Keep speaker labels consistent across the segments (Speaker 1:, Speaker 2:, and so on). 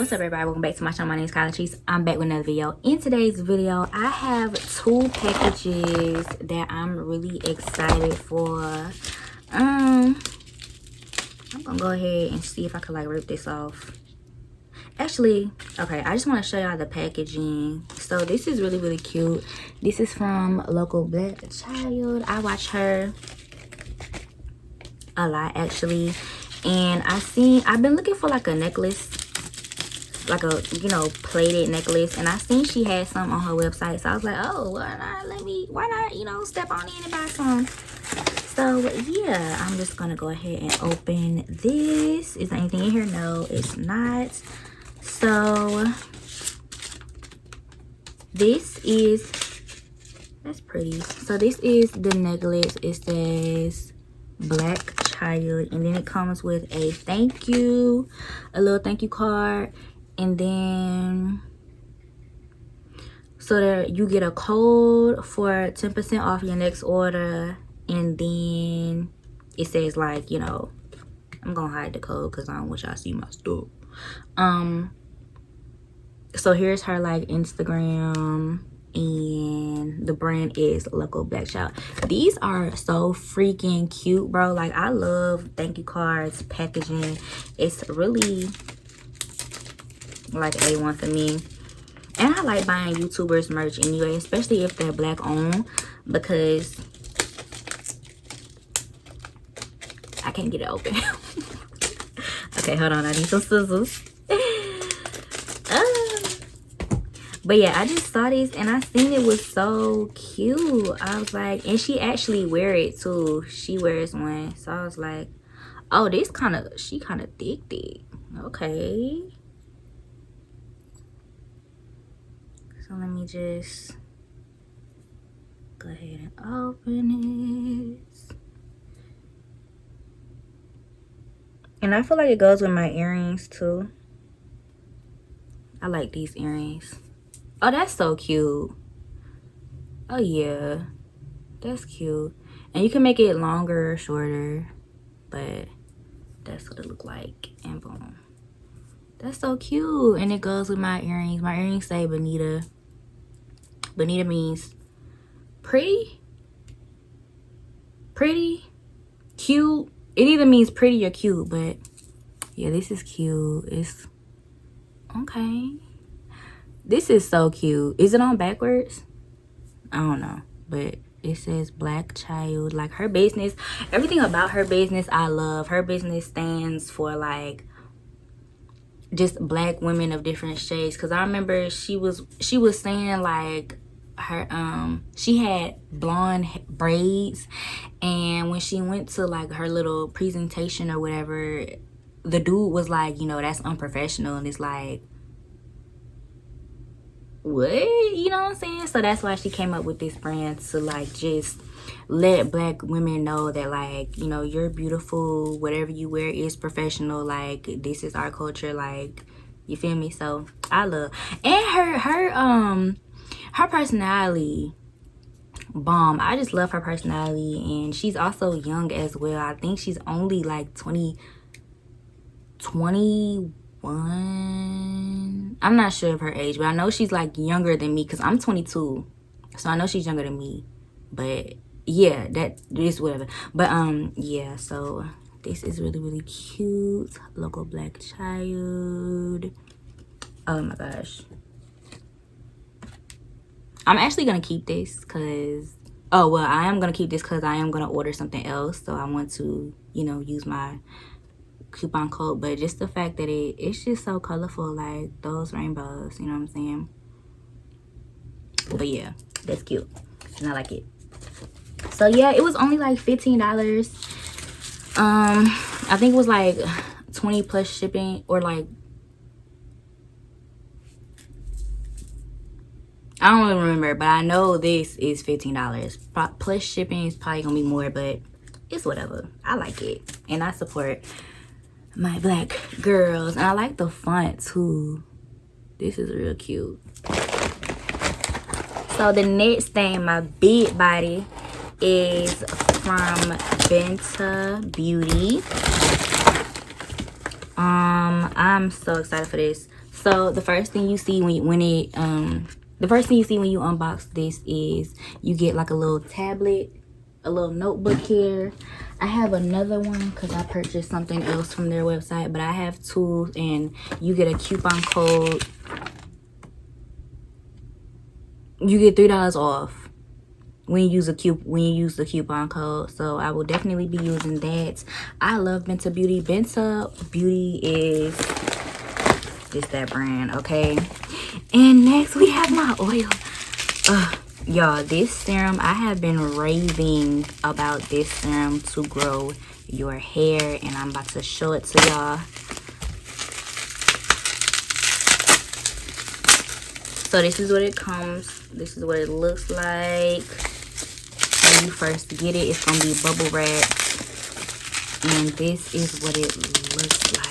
Speaker 1: What's up, everybody? Welcome back to my channel. My name is Kylie Cheese. I'm back with another video. In today's video, I have two packages that I'm really excited for. I'm gonna go ahead and see if I can like rip this off. Actually, okay, I just want to show y'all the packaging. So this is really cute. This is from local black child. I watch her a lot actually, and I've been looking for like a necklace, like a, you know, plated necklace, and I seen she had some on her website, so I was like, oh, why not, you know, step on in and buy some. So yeah, I'm just gonna go ahead and open this. Is there anything in here? No, it's not. So this is, that's pretty. So this is the necklace. It says Black Child, and then it comes with a thank you, a little thank you card, and then so that you get a code for 10% off your next order. And then it says, like, you know, I'm gonna hide the code because I don't want y'all to see my stuff. So here's her like Instagram, and the brand is Local Black Child. These are so freaking cute, bro. Like, I love thank you cards, packaging. It's really like A1 for me. And I like buying YouTubers merch anyway, especially if they're black owned, because I can't get it open. Okay, hold on, I need some scissors. But yeah, I just saw this and I seen it was so cute. I was like, and she actually wear it too. She wears one. So I was like, oh, this she kind of thick. Okay. So let me just go ahead and open it. And I feel like it goes with my earrings too. I like these earrings. Oh, that's so cute. Oh yeah, that's cute. And you can make it longer or shorter, but that's what it look like. And boom, that's so cute. And it goes with my earrings. My earrings say Bonita. Bonita means pretty, cute. It either means pretty or cute, but yeah, this is cute. It's okay. This is so cute. Is it on backwards? I don't know, but it says Black Child. Like, her business, everything about her business I love. Her business stands for like just black women of different shades, because I remember she was saying like her she had blonde braids, and when she went to like her little presentation or whatever, the dude was like, you know, that's unprofessional. And it's like, what? You know what I'm saying? So that's why she came up with this brand, to like just let black women know that, like, you know, you're beautiful, whatever you wear is professional, like, this is our culture, like, you feel me? So I love, and her personality bomb. I just love her personality, and she's also young as well. I think she's only like 21. I'm not sure of her age, but I know she's like younger than me, because I'm 22, so I know she's younger than me. But yeah, that is whatever. But yeah, so this is really cute. Local Black Child. Oh my gosh, I'm actually gonna keep this because, oh well, I am gonna keep this because I am gonna order something else, so I want to, you know, use my coupon code. But just the fact that it's just so colorful, like those rainbows, you know what I'm saying? But yeah, that's cute and I like it. So yeah, it was only like $15. I think it was like 20 plus shipping, or like, I don't even remember, but I know this is $15 plus shipping. Is probably gonna be more, but it's whatever. I like it, and I support my black girls, and I like the font too. This is real cute. So the next thing, my big body, is from Binta Beauty. I'm so excited for this. So the first thing you see when you unbox this is you get like a little tablet, a little notebook here. I have another one because I purchased something else from their website, but I have two, and you get a coupon code. You get $3 off when you use the coupon code. So I will definitely be using that. I love Binta Beauty. Binta Beauty is just that brand, okay? And next we have my oil. Y'all, this serum, I have been raving about this serum to grow your hair, and I'm about to show it to y'all. So this is what it comes. This is what it looks like. When you first get it, it's gonna be bubble wrapped, and this is what it looks like.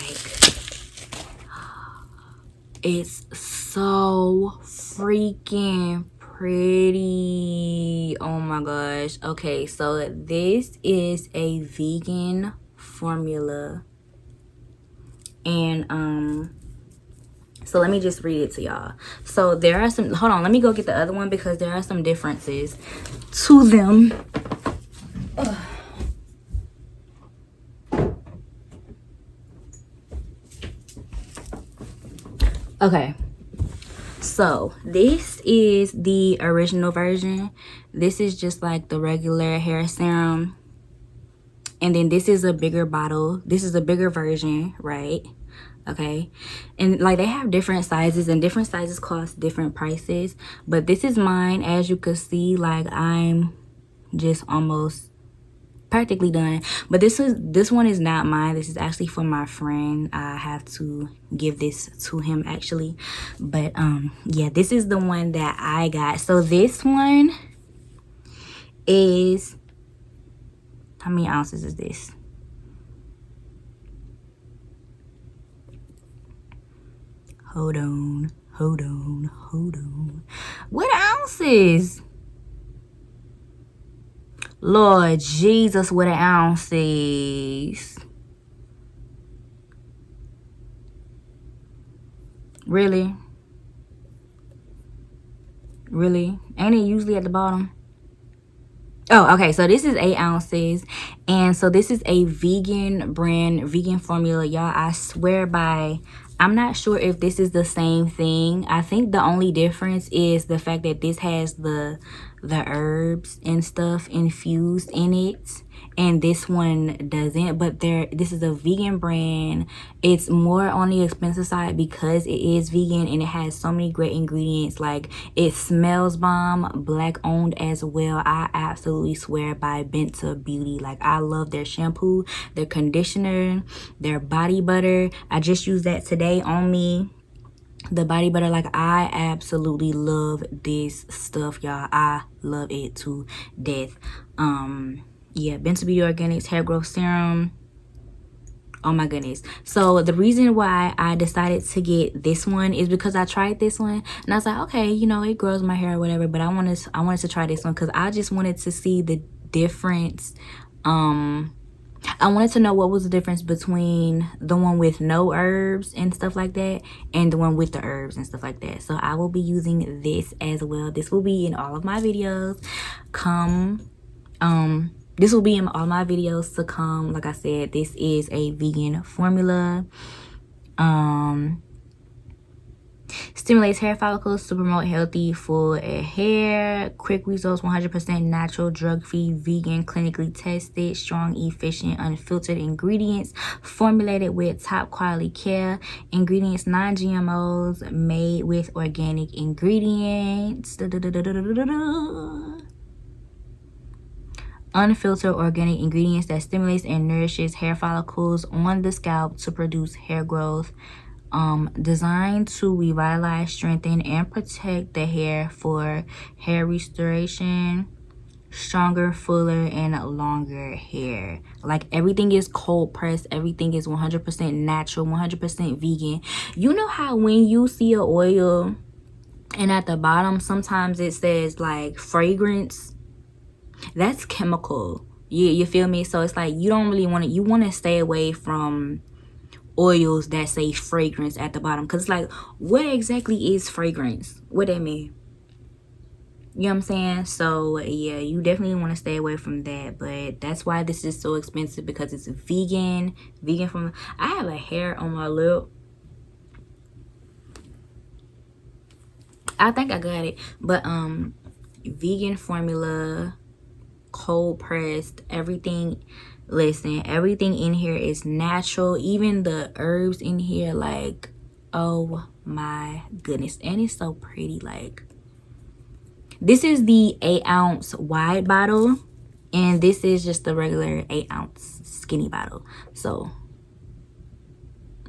Speaker 1: It's so freaking pretty. Oh my gosh. Okay, so this is a vegan formula, and so let me just read it to y'all. So there are some, hold on, let me go get the other one because there are some differences to them. Ugh. Okay, so this is the original version. This is just like the regular hair serum, and then this is a bigger bottle. This is a bigger version, right? Okay, and like they have different sizes, and different sizes cost different prices, but this is mine. As you can see, like I'm just almost practically done, but this one is not mine. This is actually for my friend. I have to give this to him actually, but yeah, this is the one that I got. So this one is, how many ounces is this? Hold on. What ounces? Lord Jesus, what ounces? Really? Ain't it usually at the bottom? Oh, okay, so this is 8 ounces, and so this is a vegan brand, vegan formula, y'all. I swear by, I'm not sure if this is the same thing. I think the only difference is the fact that this has the herbs and stuff infused in it, and this one doesn't. But this is a vegan brand. It's more on the expensive side because it is vegan, and it has so many great ingredients. Like, it smells bomb, black owned as well. I absolutely swear by Binta Beauty. Like, I love their shampoo, their conditioner, their body butter. I just used that today on me, the body butter. Like, I absolutely love this stuff, y'all. I love it to death. Yeah, Binta Beauty Organics hair growth serum. Oh my goodness. So the reason why I decided to get this one is because I tried this one and I was like, okay, you know, it grows my hair or whatever, but I wanted to try this one because I just wanted to see the difference. I wanted to know what was the difference between the one with no herbs and stuff like that and the one with the herbs and stuff like that. So I will be using this as well. This will be in all of my videos. This will be in all my videos to come. Like I said, this is a vegan formula. Stimulates hair follicles to promote healthy, full hair. Quick results, 100% natural, drug-free, vegan, clinically tested, strong, efficient, unfiltered ingredients. Formulated with top quality care. Ingredients, non-GMOs, made with organic ingredients. Unfiltered organic ingredients that stimulates and nourishes hair follicles on the scalp to produce hair growth. Designed to revitalize, strengthen, and protect the hair for hair restoration, stronger, fuller, and longer hair. Like, everything is cold pressed, everything is 100% natural, 100% vegan. You know how when you see an oil and at the bottom sometimes it says like fragrance? That's chemical. You feel me? So it's like you don't really want to, you want to stay away from oils that say fragrance at the bottom, because like, what exactly is fragrance? What that mean? You know what I'm saying? So yeah, you definitely want to stay away from that. But that's why this is so expensive, because it's vegan. From, I have a hair on my lip. I think I got it. But vegan formula, cold pressed, everything. Listen, everything in here is natural. Even the herbs in here, like, oh my goodness. And it's so pretty. Like, this is the 8-ounce wide bottle, and this is just the regular 8-ounce skinny bottle. So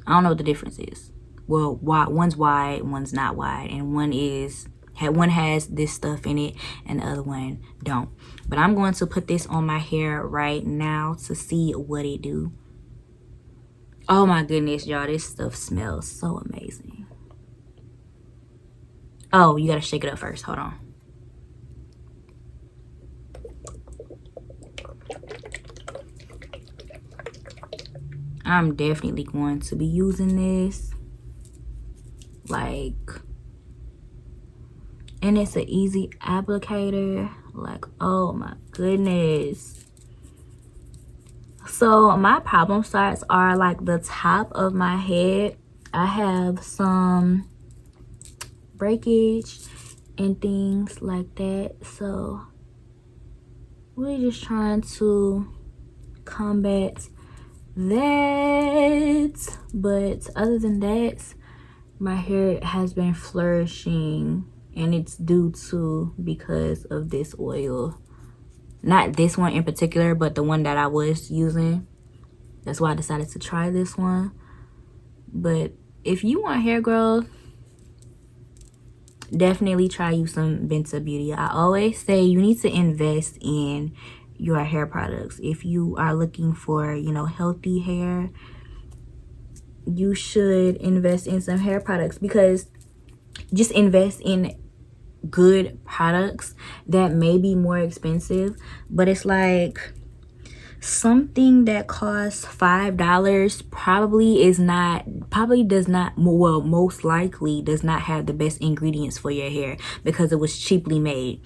Speaker 1: I don't know what the difference is. Well, one's wide, one's not wide, and one has this stuff in it and the other one don't. But I'm going to put this on my hair right now to see what it do. Oh my goodness, y'all, this stuff smells so amazing. Oh, you gotta shake it up first. Hold on. I'm definitely going to be using this. Like, and it's an easy applicator. Like, oh my goodness. So my problem spots are like the top of my head. I have some breakage and things like that. So we're just trying to combat that. But other than that, my hair has been flourishing, and it's due to because of this oil. Not this one in particular, but the one that I was using. That's why I decided to try this one. But if you want hair growth, definitely try you some Binta Beauty. I always say you need to invest in your hair products. If you are looking for, you know, healthy hair, you should invest in some hair products, because just invest in good products that may be more expensive, but it's like something that costs $5 probably does not, well, most likely does not have the best ingredients for your hair because it was cheaply made.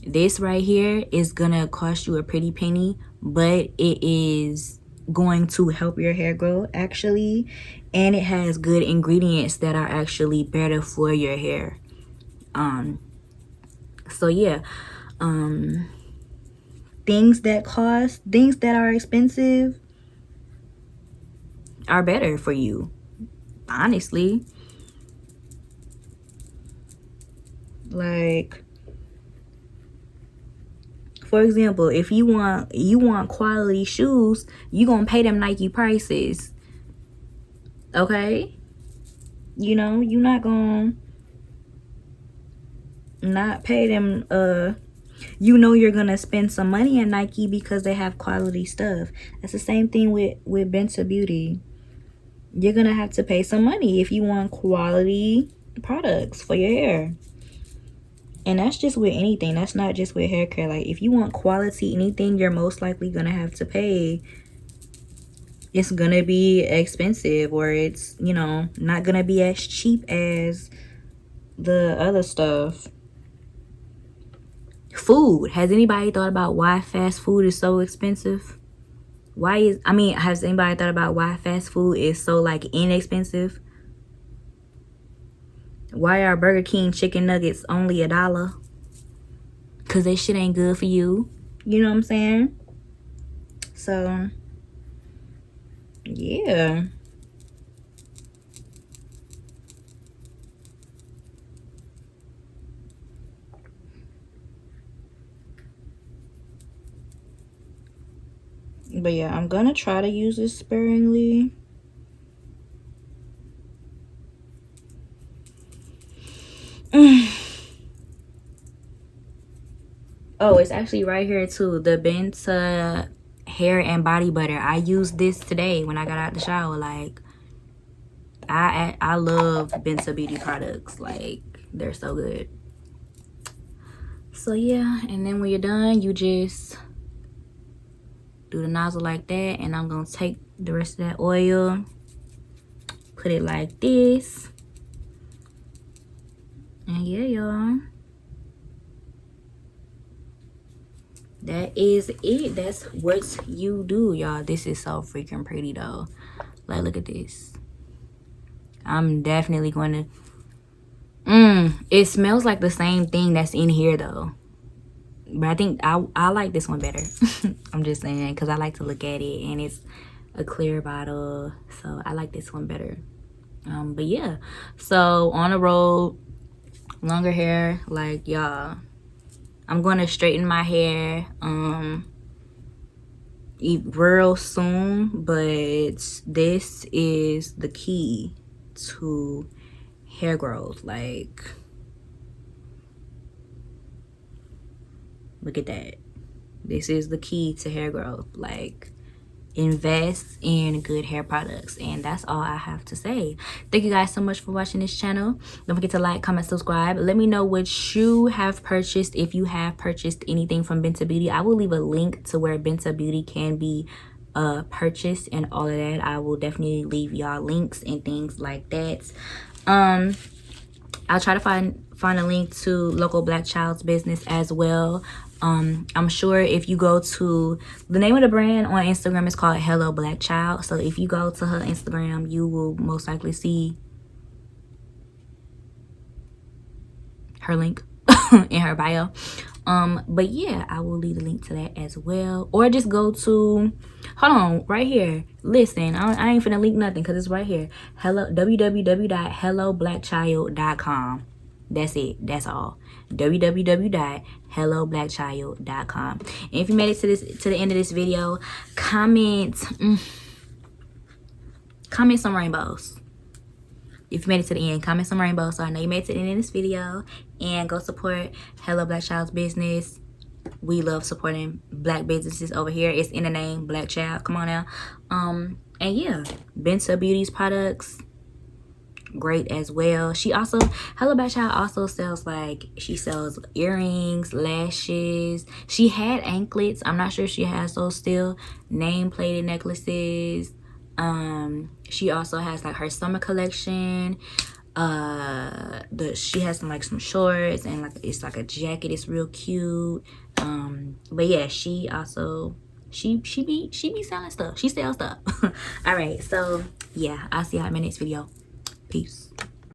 Speaker 1: This right here is gonna cost you a pretty penny, but it is going to help your hair grow actually, and it has good ingredients that are actually better for your hair. So yeah, things that are expensive are better for you, honestly. Like, for example, if you want quality shoes, you gonna pay them Nike prices, okay? You know, you're not gonna not pay them. You know, you're gonna spend some money in Nike because they have quality stuff. That's the same thing with Binta Beauty. You're gonna have to pay some money if you want quality products for your hair. And that's just with anything. That's not just with hair care. Like, if you want quality anything, you're most likely gonna have to pay. It's gonna be expensive, or it's, you know, not gonna be as cheap as the other stuff. Food. Has anybody thought about why fast food is so expensive? Has anybody thought about why fast food is so like inexpensive? Why are Burger King chicken nuggets only $1? Cause that shit ain't good for you. You know what I'm saying? So yeah. But yeah, I'm gonna try to use this sparingly. Oh, it's actually right here too. The Binta hair and body butter. I used this today when I got out the shower. Like, I love Binta Beauty products. Like, they're so good. So yeah, and then when you're done, you just do the nozzle like that, and I'm gonna take the rest of that oil put it like this. And yeah, y'all, that is it. That's what you do, y'all. This is so freaking pretty though. Like, look at this. I'm definitely going to it smells like the same thing that's in here though, but I think I like this one better. I'm just saying, because I like to look at it and it's a clear bottle, so I like this one better. But yeah, so on the road, longer hair, like, y'all, I'm gonna straighten my hair real soon, but this is the key to hair growth. Like, look at that. This is the key to hair growth. Like, invest in good hair products, and that's all I have to say. Thank you guys so much for watching this channel. Don't forget to like, comment, subscribe. Let me know what you have purchased, if you have purchased anything from Binta Beauty. I will leave a link to where Binta Beauty can be purchased and all of that. I will definitely leave y'all links and things like that. I'll try to find a link to local Black child's business as well. I'm sure if you go to the name of the brand on Instagram is called Hello Black Child. So if you go to her Instagram, you will most likely see her link in her bio. But yeah, I will leave the link to that as well. Or just go to, hold on, right here. Listen, I ain't finna link nothing because it's right here. www.helloblackchild.com. That's it. That's all. www.helloblackchild.com. And if you made it to the end of this video, comment some rainbows. If you made it to the end, comment some rainbows so I know you made it to the end of this video. And go support Hello Black Child's business. We love supporting Black businesses over here. It's in the name, Black Child. Come on now. And yeah, Binta Beauty's products, great as well. She also, Hello Black Child also sells, like, she sells earrings, lashes. She had anklets. I'm not sure if she has those still. Name plated necklaces. She also has like her summer collection. She has some shorts, and like it's like a jacket. It's real cute. But yeah, she also she be selling stuff. She sells stuff. All right, so yeah, I'll see y'all in my next video. Peace.